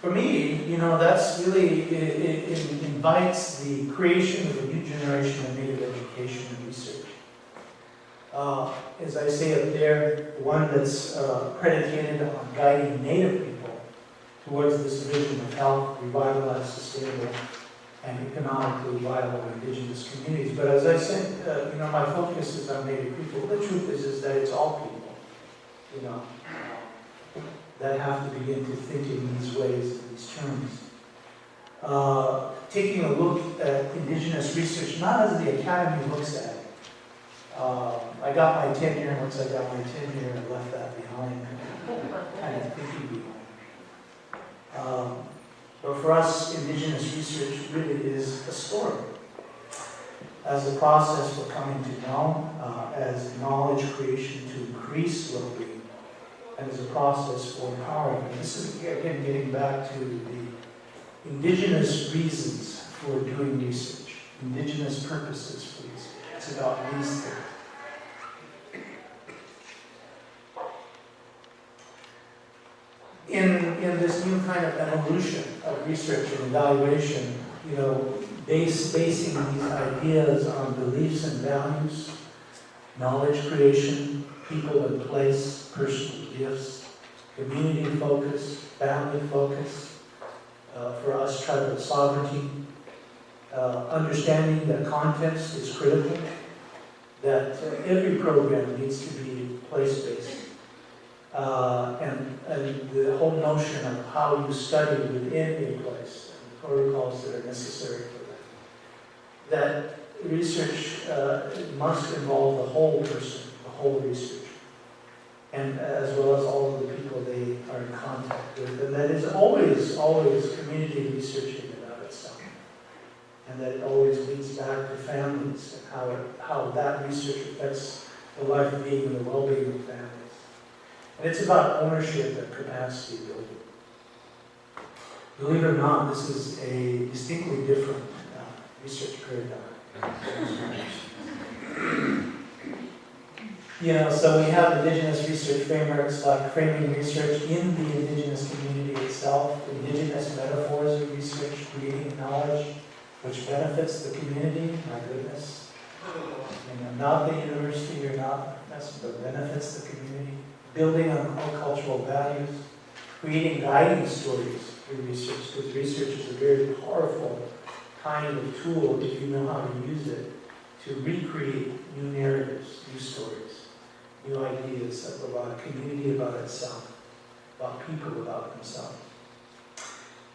For me, that's really, it invites the creation of a new generation of Native education and research. As I say up there, one that's predicated on guiding Native people towards this vision of health, revitalized, sustainable, and economically viable indigenous communities. But as I said, my focus is on Native people. The truth is that it's all people, that have to begin to think in these ways, in these terms. Taking a look at indigenous research, not as the Academy looks at it. I got my tenure, once I got my tenure, I left that behind, kind of thinking behind. But for us, indigenous research really is a story. As a process for coming to know, as knowledge creation to increase well-being, and as a process for empowering. And this is, again, getting back to the indigenous reasons for doing research, indigenous purposes for research. It's about these things. In this new kind of evolution of research and evaluation, basing these ideas on beliefs and values, knowledge creation, people and place, personal gifts, community focus, family focus, for us, tribal sovereignty, understanding that context is critical, that every program needs to be place-based, and the whole notion of how you study within a place, and the protocols that are necessary for that. That research must involve the whole person, the whole researcher, and as well as all of the people they are in contact with. And that is always community research in and of itself. And that it always leads back to families and how that research affects the life being and the well-being of families. And it's about ownership and capacity building. Believe it or not, this is a distinctly different research paradigm. So we have indigenous research frameworks like framing research in the indigenous community itself, indigenous metaphors of research, creating knowledge which benefits the community, my goodness. Not the university or not, but benefits the community. Building on cultural values, creating guiding stories through research, because research is a very powerful kind of tool if you know how to use it to recreate new narratives, new stories, new ideas about a community, about itself, about people, about themselves.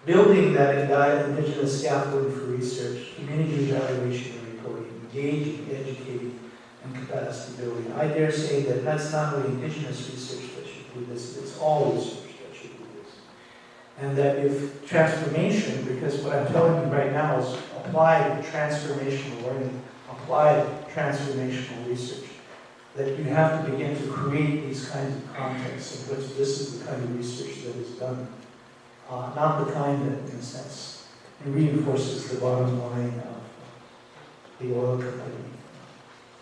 Building that indigenous scaffolding for research, community evaluation and reporting, engaging, educating, and capacity building. I dare say that that's not only indigenous research that should do this, it's all research that should do this. And that if transformation, because what I'm telling you right now is applied transformational learning, applied transformational research, that you have to begin to create these kinds of contexts in which this is the kind of research that is done. Not the kind that, in a sense, reinforces the bottom line of the oil company.